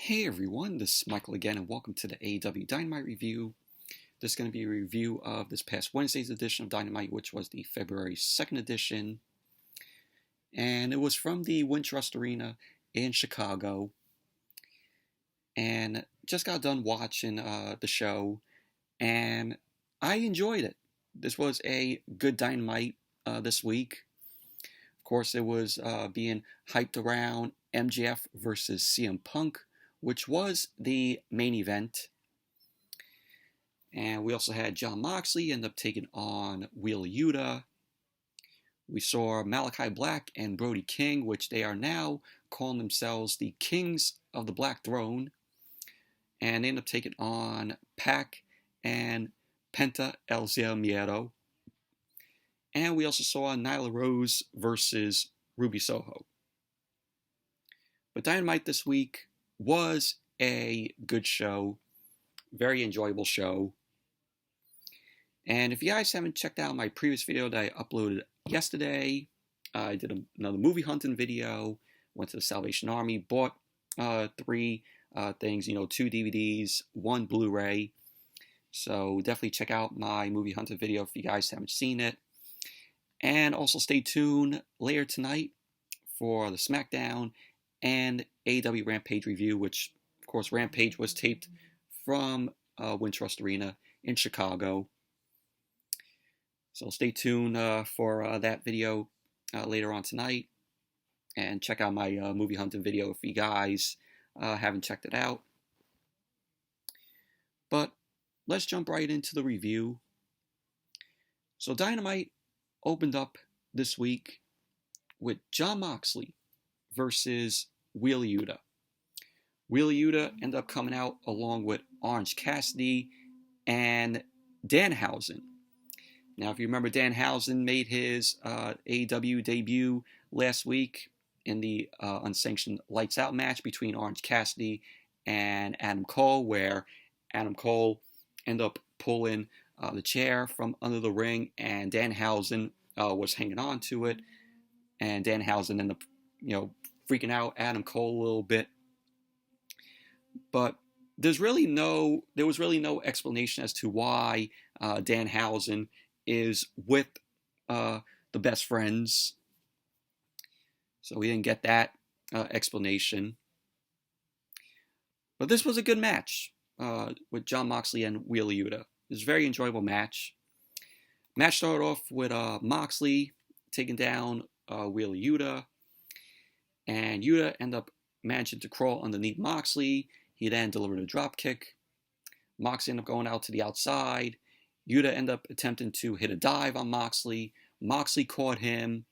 Hey everyone, this is Michael again, and welcome to the AEW Dynamite review. This is going to be a review of this past Wednesday's edition of Dynamite, which was the February 2nd edition. And it was from the Wintrust Arena in Chicago. And just got done watching the show, and I enjoyed it. This was a good Dynamite this week. Of course, it was being hyped around MJF versus CM Punk, which was the main event. And we also had Jon Moxley end up taking on Yuta. We saw Malachi Black and Brody King, which they are now calling themselves the Kings of the Black Throne. And they end up taking on Pac and Penta El Zero. And we also saw Nyla Rose versus Ruby Soho. But Dynamite this week was a good show, very enjoyable show. And if you guys haven't checked out my previous video that I uploaded yesterday, I did another movie hunting video, went to the Salvation Army, bought three things, 2 DVDs, 1 Blu-ray. So definitely check out my movie hunting video if you guys haven't seen it. And also stay tuned later tonight for the SmackDown and AEW Rampage review, which, of course, Rampage was taped from Wintrust Arena in Chicago. So stay tuned for that video later on tonight. And check out my movie hunting video if you guys haven't checked it out. But let's jump right into the review. So Dynamite opened up this week with Jon Moxley versus Yuta. Yuta ended up coming out along with Orange Cassidy and Danhausen. Now, if you remember, Danhausen made his AEW debut last week in the unsanctioned Lights Out match between Orange Cassidy and Adam Cole, where Adam Cole ended up pulling the chair from under the ring, and Danhausen was hanging on to it, and Danhausen ended up, freaking out Adam Cole a little bit. But there was really no explanation as to why Danhausen is with the Best Friends. So we didn't get that explanation. But this was a good match with Jon Moxley and Yuta. It was a very enjoyable match. Match started off with Moxley taking down Yuta. And Yuta ended up managing to crawl underneath Moxley. He then delivered a drop kick. Moxley ended up going out to the outside. Yuta ended up attempting to hit a dive on Moxley. Moxley caught him.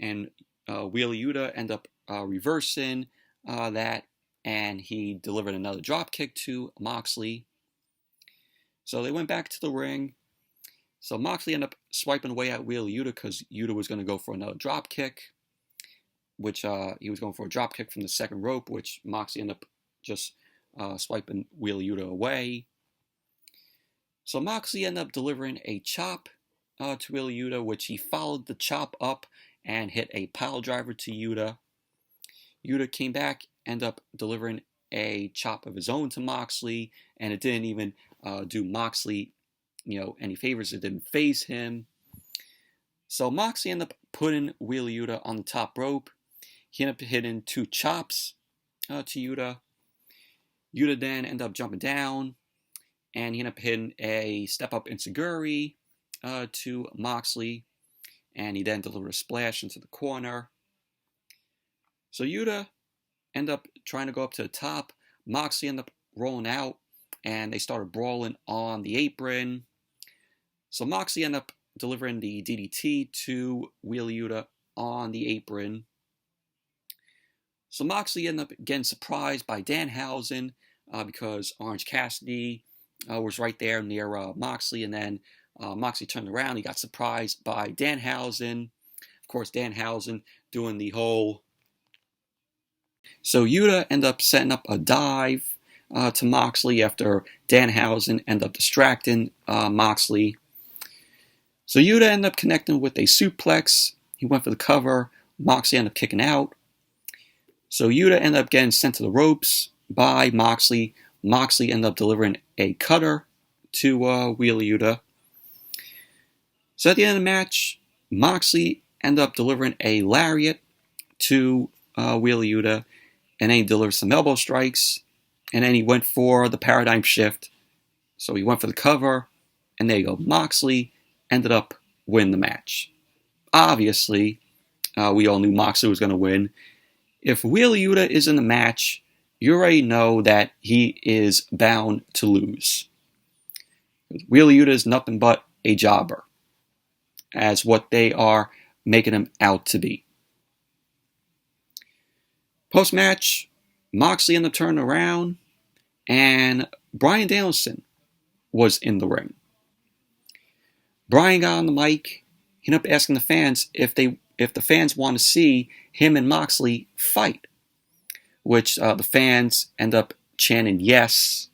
And Yuta ended up reversing that. And he delivered another drop kick to Moxley. So they went back to the ring. So Moxley ended up swiping away at Yuta because Yuta was going to go for another drop kick, which he was going for a drop kick from the second rope, which Moxley ended up just swiping Yuta away. So Moxley ended up delivering a chop to Yuta, which he followed the chop up and hit a pile driver to Yuta. Yuta came back, ended up delivering a chop of his own to Moxley, and it didn't even do Moxley any favors. It didn't faze him. So Moxley ended up putting Yuta on the top rope. He ended up hitting 2 chops to Yuta. Yuta then ended up jumping down, and he ended up hitting a step-up enziguri to Moxley, and he then delivered a splash into the corner. So Yuta ended up trying to go up to the top. Moxley ended up rolling out, and they started brawling on the apron. So Moxley ended up delivering the DDT to Yuta on the apron. So Moxley ended up getting surprised by Danhausen because Orange Cassidy was right there near Moxley, and then Moxley turned around. He got surprised by Danhausen. Of course, Danhausen doing the whole... So Yuta ended up setting up a dive to Moxley after Danhausen ended up distracting Moxley. So Yuta ended up connecting with a suplex. He went for the cover. Moxley ended up kicking out. So Yuta ended up getting sent to the ropes by Moxley. Moxley ended up delivering a cutter to Wheeler Yuta. So at the end of the match, Moxley ended up delivering a lariat to Wheeler Yuta, and then he delivered some elbow strikes, and then he went for the paradigm shift. So he went for the cover, and there you go. Moxley ended up winning the match. Obviously, we all knew Moxley was going to win. If Wheeler Yuta is in the match, you already know that he is bound to lose. Wheeler Yuta is nothing but a jobber, as what they are making him out to be. Post-match, Moxley ended up turning around, and Bryan Danielson was in the ring. Bryan got on the mic. He ended up asking the fans if the fans want to see him and Moxley fight, which the fans end up chanting yes.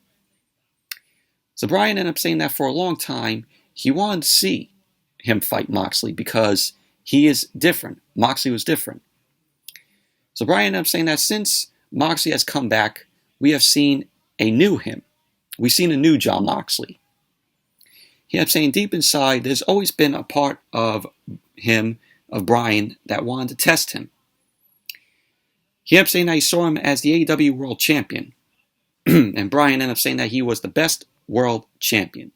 So Bryan ended up saying that for a long time he wanted to see him fight Moxley because he is different. Moxley was different. So Bryan ended up saying that since Moxley has come back, we have seen a new him. We've seen a new Jon Moxley. He ended up saying deep inside, there's always been a part of him, of Bryan, that wanted to test him. He ended up saying that he saw him as the AEW World Champion. And Bryan ended up saying that he was the best World Champion.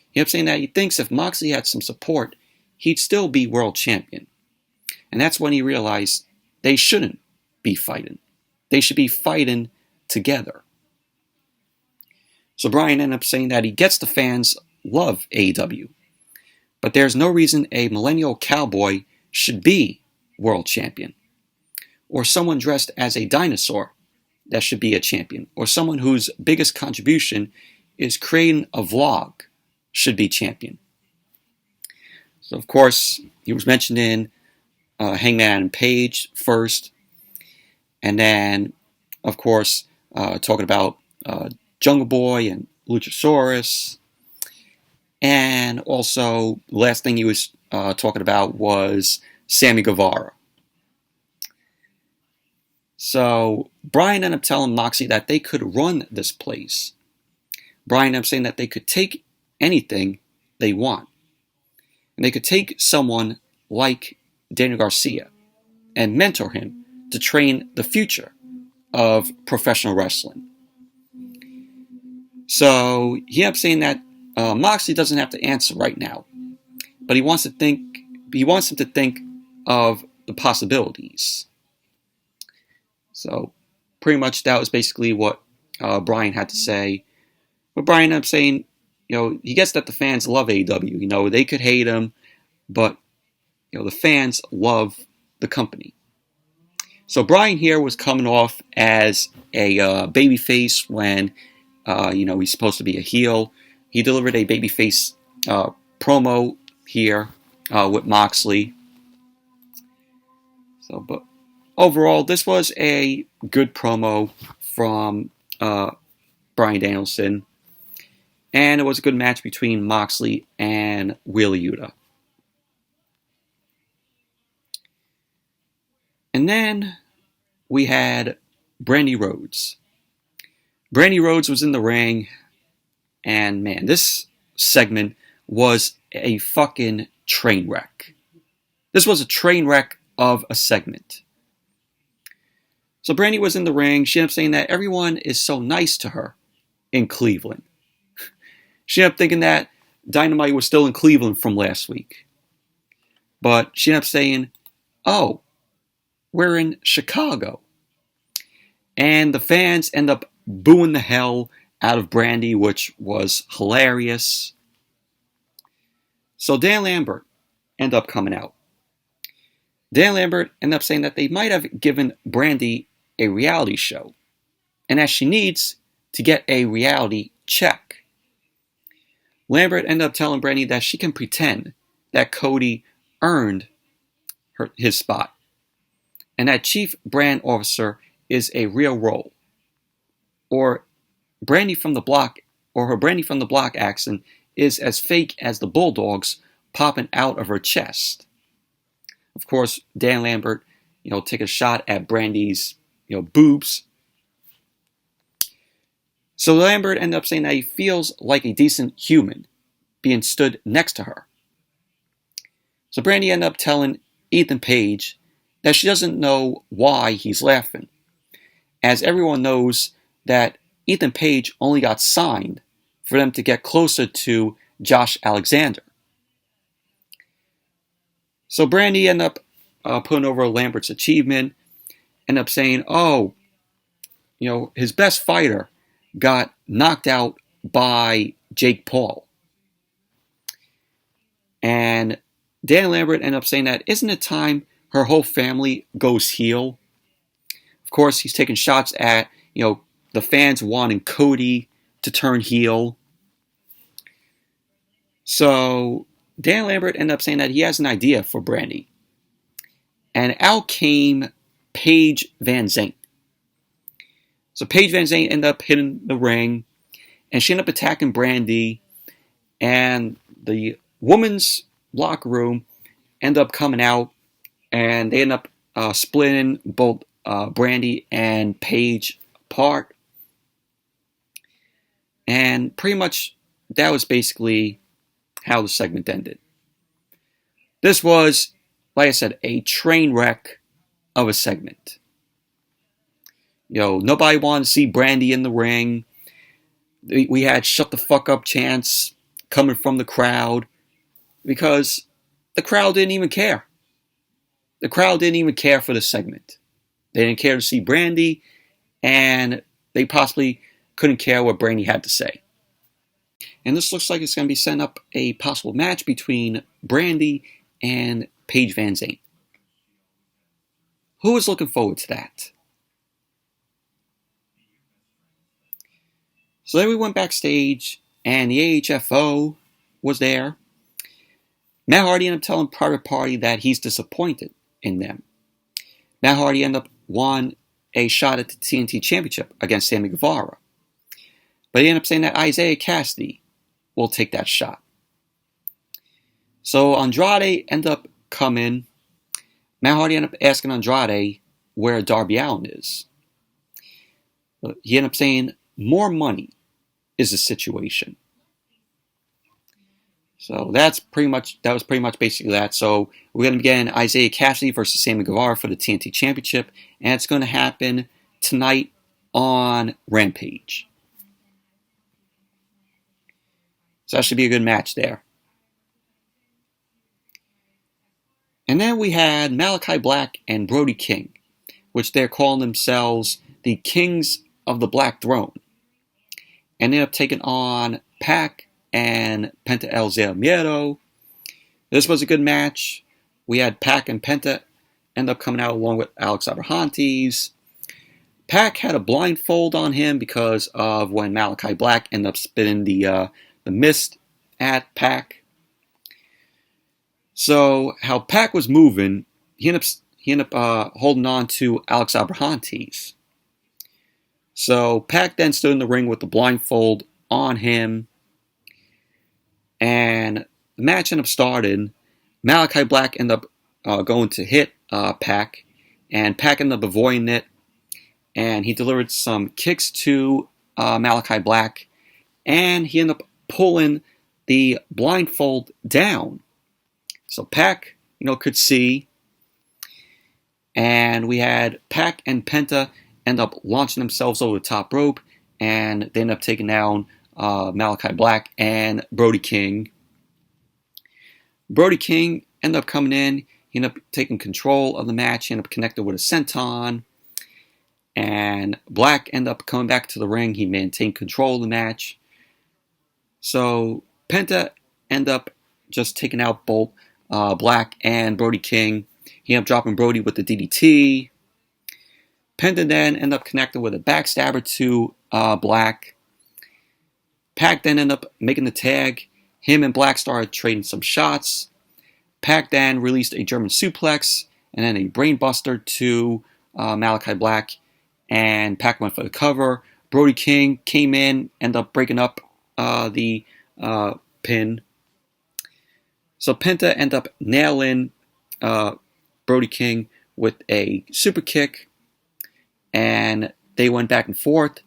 He ended up saying that he thinks if Moxley had some support, he'd still be World Champion. And that's when he realized they shouldn't be fighting. They should be fighting together. So Bryan ended up saying that he gets the fans love AEW, but there's no reason a millennial cowboy should be world champion, or someone dressed as a dinosaur that should be a champion, or someone whose biggest contribution is creating a vlog should be champion. So of course, he was mentioned in Hangman and Page first, and then of course talking about Jungle Boy and Luchasaurus. And also, the last thing he was talking about was Sammy Guevara. So, Bryan ended up telling Moxley that they could run this place. Bryan ended up saying that they could take anything they want. And they could take someone like Daniel Garcia and mentor him to train the future of professional wrestling. So, he ended up saying that Moxley doesn't have to answer right now, but he wants him to think of the possibilities. So, pretty much that was basically what Bryan had to say. But Bryan ended up saying, he gets that the fans love AEW. They could hate him, but the fans love the company. So Bryan here was coming off as a babyface when he's supposed to be a heel. He delivered a babyface promo here with Moxley. So, but overall, this was a good promo from Bryan Danielson, and it was a good match between Moxley and Wheeler Yuta. And then we had Brandy Rhodes. Brandy Rhodes was in the ring. And man, this segment was a fucking train wreck. This was a train wreck of a segment. So Brandy was in the ring. She ended up saying that everyone is so nice to her in Cleveland. She ended up thinking that Dynamite was still in Cleveland from last week. But she ended up saying, oh, we're in Chicago. And the fans end up booing the hell out of Brandy, which was hilarious. So Dan Lambert ended up coming out. Dan Lambert ended up saying that they might have given Brandy a reality show, and that she needs to get a reality check. Lambert ended up telling Brandy that she can pretend that Cody earned his spot, and that Chief Brand Officer is a real role, or her Brandy from the Block accent is as fake as the bulldogs popping out of her chest. Of course, Dan Lambert, take a shot at Brandy's, boobs. So Lambert ended up saying that he feels like a decent human being stood next to her. So Brandy ended up telling Ethan Page that she doesn't know why he's laughing, as everyone knows that Ethan Page only got signed for them to get closer to Josh Alexander. So Brandy ended up putting over Lambert's achievement, ended up saying, his best fighter got knocked out by Jake Paul. And Dan Lambert ended up saying that, isn't it time her whole family goes heel? Of course, he's taking shots at, the fans wanting Cody to turn heel. So Dan Lambert ended up saying that he has an idea for Brandy. And out came Paige Van Zandt. So Paige Van Zandt ended up hitting the ring, and she ended up attacking Brandy, and the women's locker room ended up coming out, and they ended up splitting both Brandy and Paige apart. And pretty much that was basically how the segment ended. This was, like I said, a train wreck of a segment. Nobody wanted to see Brandy in the ring. We had shut the fuck up chants coming from the crowd because the crowd didn't even care. The crowd didn't even care for the segment. They didn't care to see Brandy, and they possibly couldn't care what Brandy had to say. And this looks like it's going to be setting up a possible match between Brandy and Paige Van Zandt. Who is looking forward to that? So then we went backstage, and the AHFO was there. Matt Hardy ended up telling Private Party that he's disappointed in them. Matt Hardy ended up won a shot at the TNT Championship against Sammy Guevara. But he ended up saying that Isaiah Cassidy will take that shot. So Andrade ended up coming. Matt Hardy ended up asking Andrade where Darby Allin is. He ended up saying more money is the situation. So that was pretty much basically that. So we're going to be getting Isaiah Cassidy versus Sammy Guevara for the TNT Championship, and it's going to happen tonight on Rampage. So that should be a good match there. And then we had Malachi Black and Brody King, which they're calling themselves the Kings of the Black Throne. And they ended up taking on Pac and Penta El Zero Miedo. This was a good match. We had Pac and Penta end up coming out along with Alex Abrahantes. Pac had a blindfold on him because of when Malachi Black ended up spitting the mist at Pac. So how Pac was moving, he ended up holding on to Alex Abrahantes. So Pac then stood in the ring with the blindfold on him. And the match ended up starting. Malachi Black ended up going to hit Pac. And Pac ended up avoiding it. And he delivered some kicks to Malachi Black. And he ended up pulling the blindfold down. So Pac, could see. And we had Pac and Penta end up launching themselves over the top rope, and they end up taking down Malachi Black and Brody King. Brody King ended up coming in. He ended up taking control of the match. He ended up connected with a senton. And Black ended up coming back to the ring. He maintained control of the match. So Penta ended up just taking out both Black and Brody King. He ended up dropping Brody with the DDT. Penta then ended up connecting with a backstabber to Black. Pac then ended up making the tag. Him and Black started trading some shots. Pac then released a German suplex and then a brainbuster to Malachi Black. And Pac went for the cover. Brody King came in, ended up breaking up the pin. So Penta ended up nailing Brody King with a super kick. And they went back and forth.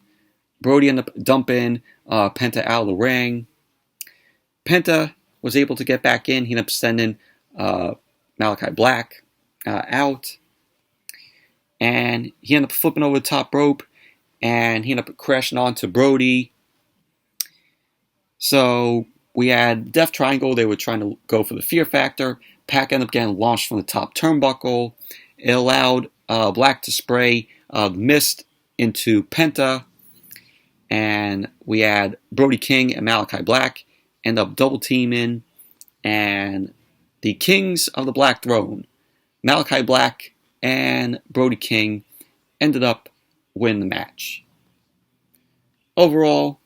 Brody ended up dumping Penta out of the ring. Penta was able to get back in. He ended up sending Malachi Black out. And he ended up flipping over the top rope. And he ended up crashing onto Brody. So we had Death Triangle. They were trying to go for the Fear Factor. Pac ended up getting launched from the top turnbuckle. It allowed Black to spray mist into Penta. And we had Brody King and Malachi Black end up double teaming. And the Kings of the Black Throne, Malachi Black and Brody King, ended up winning the match. Overall,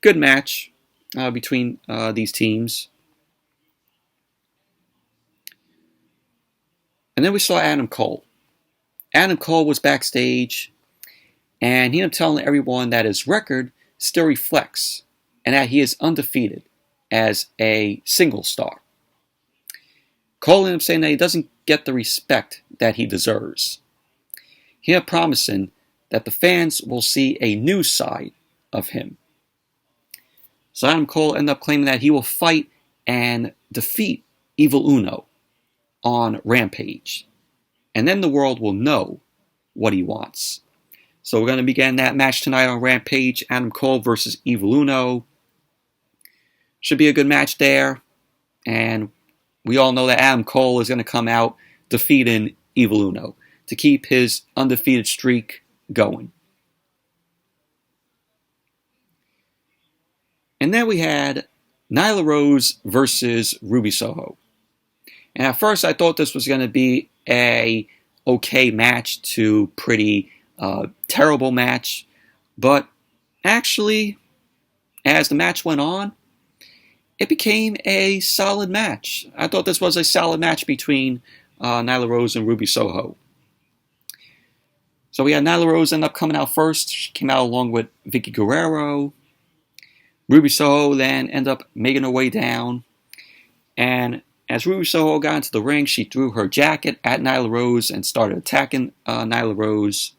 good match between these teams. And then we saw Adam Cole. Adam Cole was backstage, and he ended up telling everyone that his record still reflects and that he is undefeated as a single star. Cole ended up saying that he doesn't get the respect that he deserves. He ended up promising that the fans will see a new side of him. So Adam Cole ended up claiming that he will fight and defeat Evil Uno on Rampage. And then the world will know what he wants. So we're going to begin that match tonight on Rampage. Adam Cole versus Evil Uno. Should be a good match there. And we all know that Adam Cole is going to come out defeating Evil Uno to keep his undefeated streak going. And then we had Nyla Rose versus Ruby Soho. And at first I thought this was going to be a okay match to pretty terrible match. But actually, as the match went on, it became a solid match. I thought this was a solid match between Nyla Rose and Ruby Soho. So we had Nyla Rose end up coming out first. She came out along with Vicky Guerrero. Ruby Soho then ended up making her way down. And as Ruby Soho got into the ring, she threw her jacket at Nyla Rose and started attacking Nyla Rose.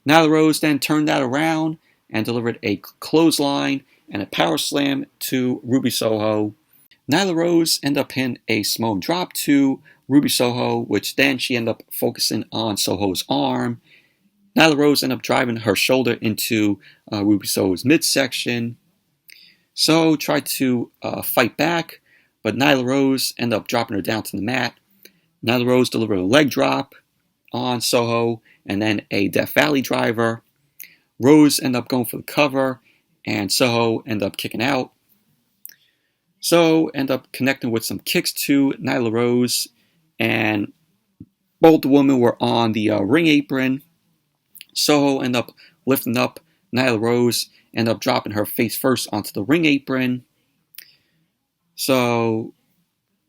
Nyla Rose then turned that around and delivered a clothesline and a power slam to Ruby Soho. Nyla Rose ended up hitting a Samoan drop to Ruby Soho, which then she ended up focusing on Soho's arm. Nyla Rose ended up driving her shoulder into Ruby Soho's midsection. Soho tried to fight back, but Nyla Rose ended up dropping her down to the mat. Nyla Rose delivered a leg drop on Soho and then a Death Valley driver. Rose ended up going for the cover, and Soho ended up kicking out. Soho ended up connecting with some kicks to Nyla Rose, and both the women were on the ring apron. Soho ended up lifting up Nyla Rose, ended up dropping her face first onto the ring apron. So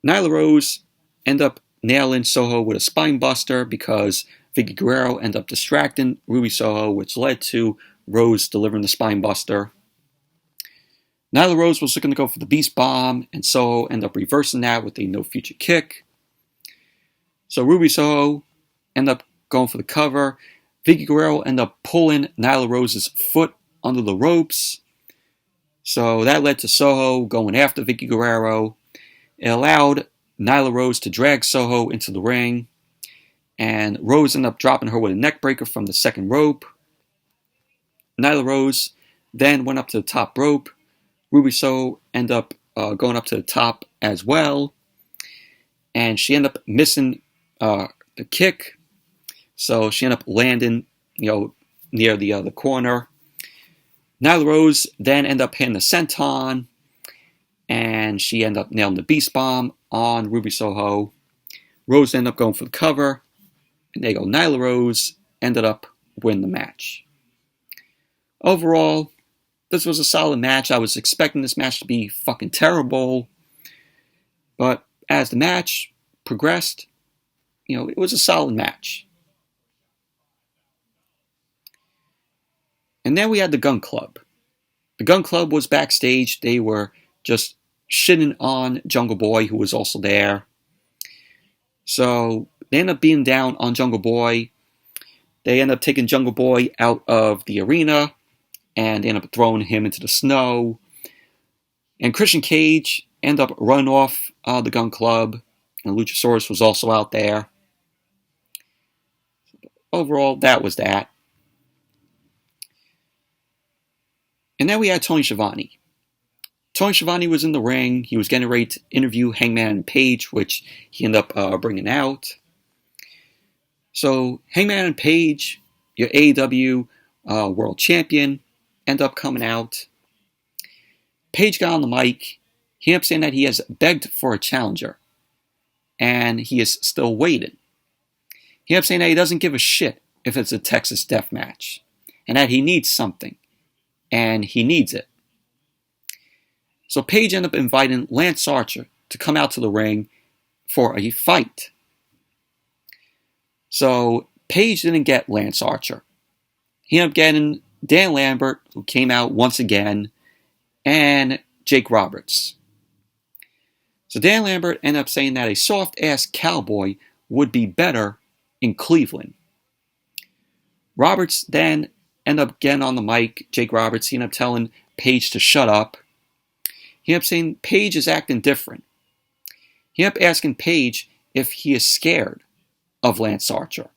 Nyla Rose ended up nailing Soho with a spine buster because Vicky Guerrero ended up distracting Ruby Soho, which led to Rose delivering the spine buster. Nyla Rose was looking to go for the Beast Bomb, and Soho ended up reversing that with a no future kick. So Ruby Soho ended up going for the cover. Vicky Guerrero ended up pulling Nyla Rose's foot under the ropes. So that led to Soho going after Vicky Guerrero. It allowed Nyla Rose to drag Soho into the ring. And Rose ended up dropping her with a neck breaker from the second rope. Nyla Rose then went up to the top rope. Ruby Soho ended up going up to the top as well. And she ended up missing the kick. So she ended up landing, near the corner. Nyla Rose then ended up hitting the senton. And she ended up nailing the Beast Bomb on Ruby Soho. Rose ended up going for the cover. And there you go. Nyla Rose ended up winning the match. Overall, this was a solid match. I was expecting this match to be fucking terrible. But as the match progressed, it was a solid match. And then we had the Gun Club. The Gun Club was backstage. They were just shitting on Jungle Boy, who was also there. So they ended up being down on Jungle Boy. They ended up taking Jungle Boy out of the arena. and they end up throwing him into the snow. And Christian Cage ended up running off the Gun Club, and Luchasaurus was also out there. Overall, that was that. And then we had Tony Schiavone. Tony Schiavone was in the ring. He was getting ready to interview Hangman and Page, which he ended up bringing out. So Hangman and Page, your AEW World Champion, end up coming out. Page got on the mic. He ended up saying that he has begged for a challenger, and he is still waiting. He ended up saying that he doesn't give a shit if it's a Texas death match, and that he needs something, and he needs it. So Page ended up inviting Lance Archer to come out to the ring for a fight. So Page didn't get Lance Archer. He ended up getting Dan Lambert, who came out once again, and Jake Roberts. So Dan Lambert ended up saying that a soft-ass cowboy would be better in Cleveland. Roberts then ended up getting on the mic. Jake Roberts, he ended up telling Page to shut up. He ended up saying Page is acting different. He ended up asking Page if he is scared of Lance Archer.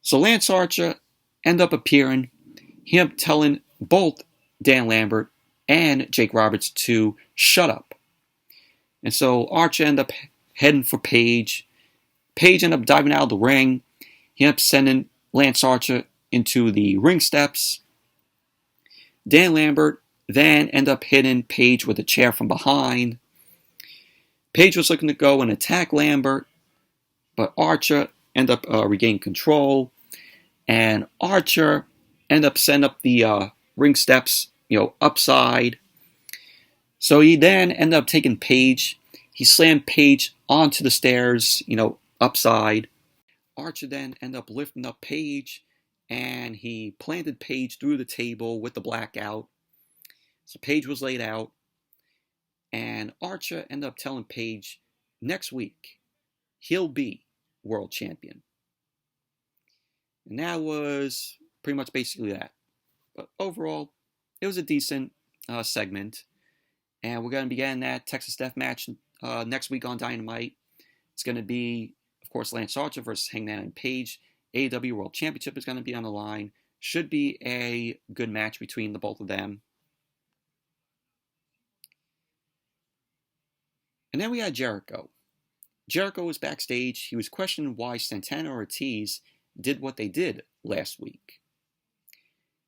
So Lance Archer ended up appearing. He ended up telling both Dan Lambert and Jake Roberts to shut up. And so Archer ended up heading for Page. Page ended up diving out of the ring. He ended up sending Lance Archer into the ring steps. Dan Lambert then ended up hitting Page with a chair from behind. Page was looking to go and attack Lambert, but Archer ended up regaining control. And Archer ended up sending up the ring steps, upside. So he then ended up taking Page. He slammed Page onto the stairs, upside. Archer then ended up lifting up Page, and he planted Page through the table with the blackout. So Page was laid out, and Archer ended up telling Page next week he'll be world champion. And that was pretty much basically that. But overall, it was a decent segment. And we're going to be getting that Texas Death Match next week on Dynamite. It's going to be, of course, Lance Archer versus Hangman and Page. AEW World Championship is going to be on the line. Should be a good match between the both of them. And then we had Jericho. Jericho was backstage. He was questioning why Santana and Ortiz did what they did last week.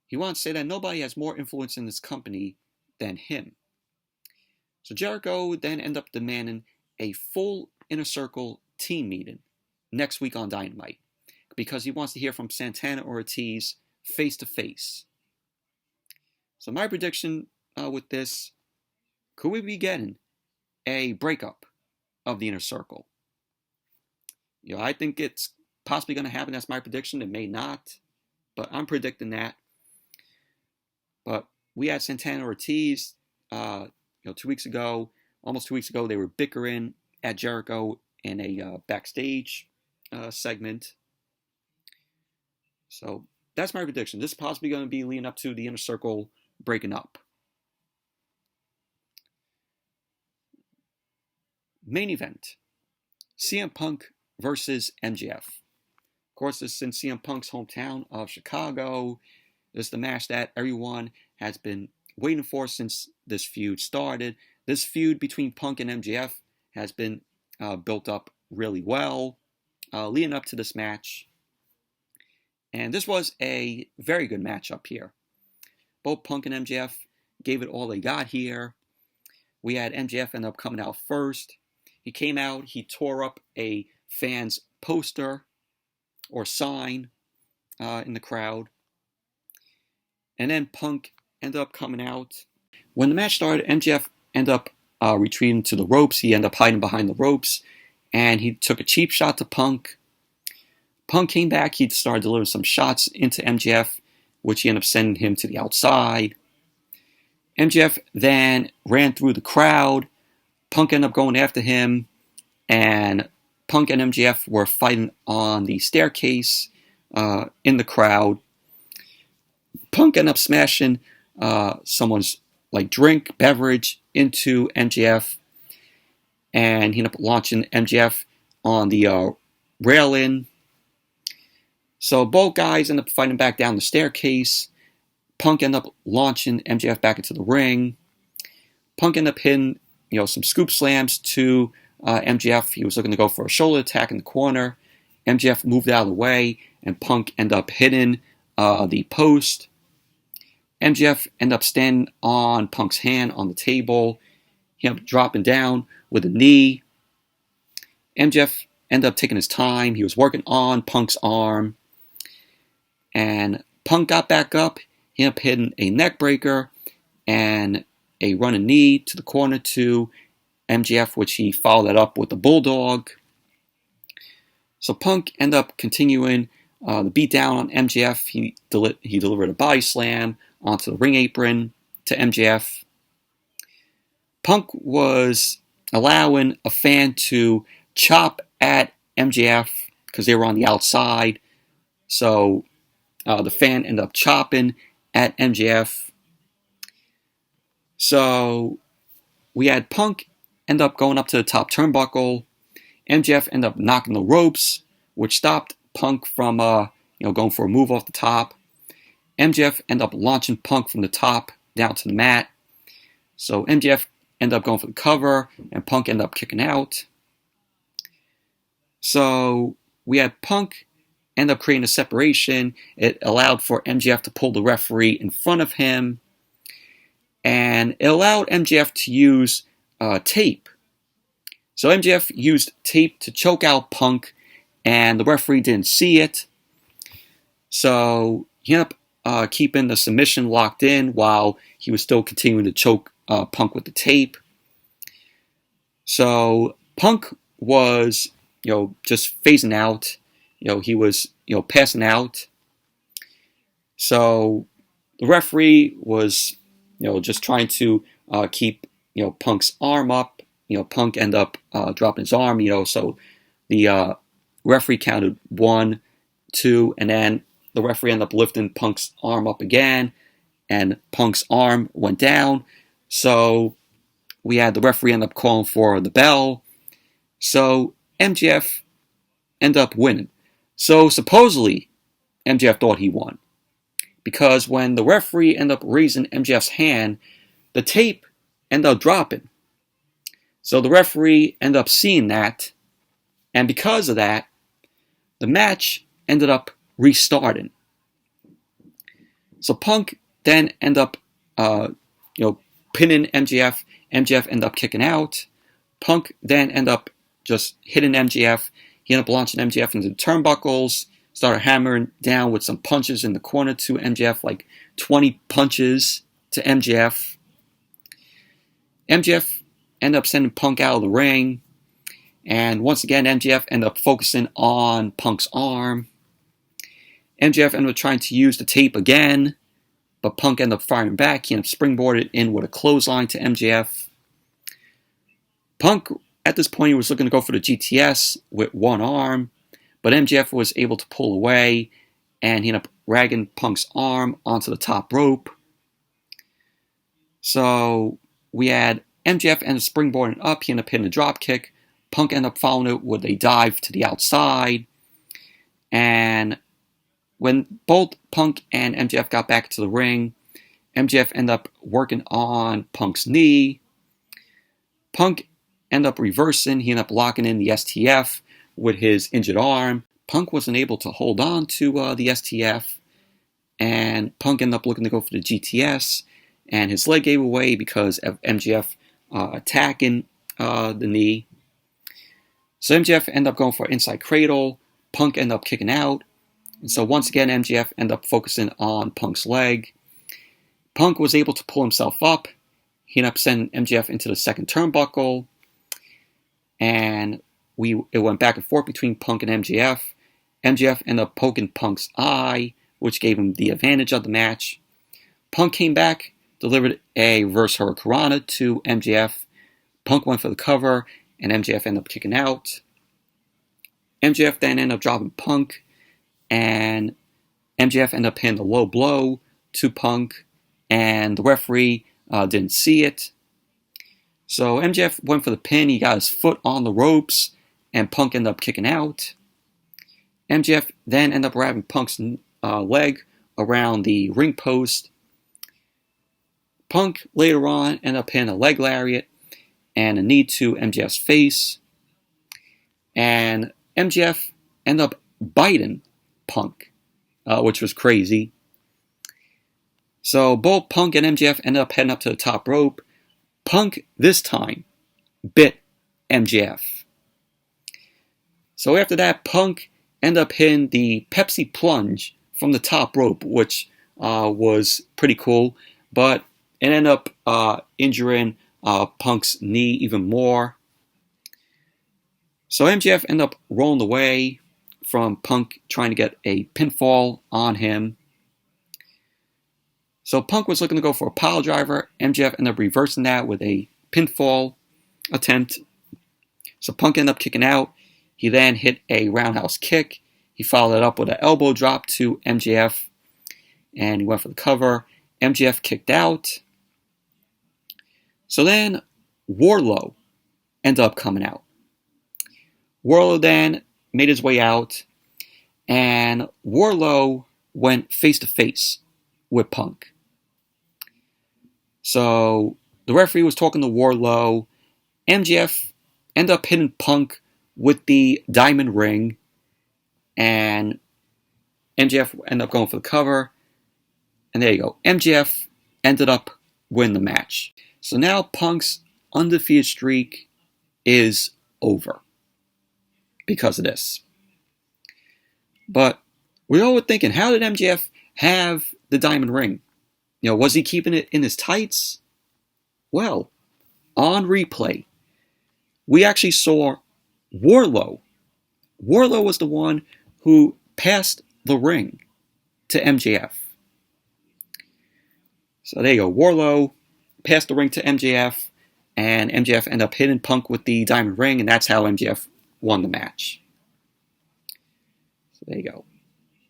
He wanted to say that nobody has more influence in this company than him. So Jericho then ended up demanding a full Inner Circle team meeting next week on Dynamite because he wants to hear from Santana or Ortiz face to face. So my prediction with this, could we be getting a breakup of the Inner Circle? I think it's possibly going to happen. That's my prediction. It may not, but I'm predicting that. But we had Santana Ortiz, 2 weeks ago, almost 2 weeks ago, they were bickering at Jericho in a backstage segment. So that's my prediction. This is possibly going to be leading up to the Inner Circle breaking up. Main event, CM Punk versus MJF. Of course, this is in CM Punk's hometown of Chicago. This is the match that everyone has been waiting for since this feud started. This feud between Punk and MJF has been built up really well, leading up to this match. And this was a very good matchup here. Both Punk and MJF gave it all they got here. We had MJF end up coming out first. He came out, he tore up a fan's poster or sign in the crowd. And then Punk ended up coming out. When the match started, MJF ended up retreating to the ropes. He ended up hiding behind the ropes. And he took a cheap shot to Punk. Punk came back. He started delivering some shots into MJF, which he ended up sending him to the outside. MJF then ran through the crowd. Punk ended up going after him. And Punk and MJF were fighting on the staircase in the crowd. Punk ended up smashing someone's beverage into MJF, and he ended up launching MJF on the railing. So both guys end up fighting back down the staircase. Punk ended up launching MJF back into the ring. Punk ended up hitting, some scoop slams to MJF. He was looking to go for a shoulder attack in the corner. MJF moved out of the way, and Punk ended up hitting the post. MJF ended up standing on Punk's hand on the table. He ended up dropping down with a knee. MJF ended up taking his time. He was working on Punk's arm. And Punk got back up. He ended up hitting a neck breaker and a running knee to the corner to MJF, which he followed that up with a bulldog. So Punk ended up continuing the beatdown on MJF. He delivered a body slam onto the ring apron to MJF. Punk was allowing a fan to chop at MJF because they were on the outside. So the fan ended up chopping at MJF. So we had Punk end up going up to the top turnbuckle. MJF ended up knocking the ropes, which stopped Punk from going for a move off the top. MJF ended up launching Punk from the top down to the mat. So MJF ended up going for the cover, and Punk ended up kicking out. So we had Punk end up creating a separation. It allowed for MJF to pull the referee in front of him, and it allowed MJF to use tape. So MJF used tape to choke out Punk, and the referee didn't see it. So he ended up keeping the submission locked in while he was still continuing to choke Punk with the tape. So Punk was, just phasing out. He was, passing out. So the referee was, just trying to keep, Punk's arm up. Punk ended up dropping his arm, so the referee counted 1, 2, and then the referee ended up lifting Punk's arm up again, and Punk's arm went down. So we had the referee end up calling for the bell. So MJF ended up winning. So supposedly MJF thought he won, because when the referee ended up raising MJF's hand, the tape ended up dropping. So the referee ended up seeing that, and because of that, the match ended up restarting. So Punk then ended up, pinning MJF. MJF ended up kicking out. Punk then ended up just hitting MJF. He ended up launching MJF into the turnbuckles, started hammering down with some punches in the corner to MJF, like 20 punches to MJF. MJF ended up sending Punk out of the ring. And once again, MJF ended up focusing on Punk's arm. MJF ended up trying to use the tape again, but Punk ended up firing back. He ended up springboarded in with a clothesline to MJF. Punk, at this point, he was looking to go for the GTS with one arm, but MJF was able to pull away, and he ended up ragging Punk's arm onto the top rope. So we had MJF ended up springboarding up. He ended up hitting a drop kick. Punk ended up following it with a dive to the outside. And when both Punk and MJF got back to the ring, MJF ended up working on Punk's knee. Punk ended up reversing. He ended up locking in the STF with his injured arm. Punk wasn't able to hold on to the STF, and Punk ended up looking to go for the GTS, and his leg gave away because of MJF attacking the knee. So MJF ended up going for inside cradle. Punk ended up kicking out. And so once again, MJF ended up focusing on Punk's leg. Punk was able to pull himself up. He ended up sending MJF into the second turnbuckle. And it went back and forth between Punk and MJF. MJF ended up poking Punk's eye, which gave him the advantage of the match. Punk came back, delivered a reverse hurricanrana to MJF. Punk went for the cover, and MJF ended up kicking out. MJF then ended up dropping Punk, and MJF ended up hitting a low blow to Punk, and the referee didn't see it. So MJF went for the pin. He got his foot on the ropes, and Punk ended up kicking out. MJF then ended up wrapping Punk's leg around the ring post. Punk later on ended up hitting a leg lariat and a knee to MJF's face. And MJF ended up biting Punk, which was crazy. So both Punk and MJF ended up heading up to the top rope. Punk, this time, bit MJF. So after that, Punk ended up hitting the Pepsi plunge from the top rope, which was pretty cool. But it ended up injuring Punk's knee even more. So MJF ended up rolling away from Punk, trying to get a pinfall on him. So Punk was looking to go for a pile driver. MJF ended up reversing that with a pinfall attempt. So Punk ended up kicking out. He then hit a roundhouse kick. He followed it up with an elbow drop to MJF. And he went for the cover. MJF kicked out. So then Wardlow ended up coming out. Wardlow then made his way out. And Wardlow went face to face with Punk. So the referee was talking to Wardlow. MJF ended up hitting Punk with the diamond ring. And MJF ended up going for the cover. And there you go. MJF ended up winning the match. So now Punk's undefeated streak is over because of this. But we all were thinking, how did MJF have the diamond ring? You know, was he keeping it in his tights? Well, on replay, we actually saw Wardlow. Wardlow was the one who passed the ring to MJF. So there you go. Wardlow passed the ring to MJF, and MJF ended up hitting Punk with the diamond ring, and that's how MJF won the match. So there you go.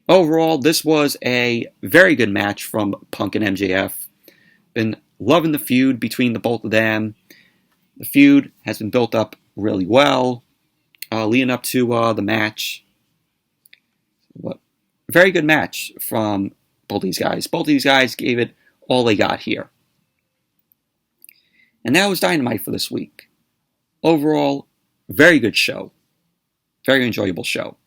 Overall, this was a very good match from Punk and MJF. Been loving the feud between the both of them. The feud has been built up really well, leading up to the match. But very good match from both these guys. Both of these guys gave it all they got here. And that was Dynamite for this week. Overall, very good show. Very enjoyable show.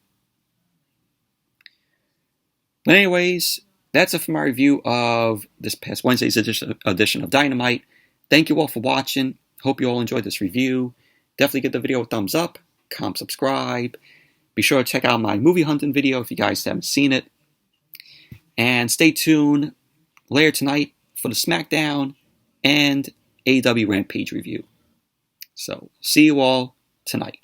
But anyways, that's it for my review of this past Wednesday's edition of Dynamite. Thank you all for watching. Hope you all enjoyed this review. Definitely give the video a thumbs up, comment, subscribe. Be sure to check out my movie hunting video if you guys haven't seen it. And stay tuned later tonight for the SmackDown and AEW Rampage review. So, see you all tonight.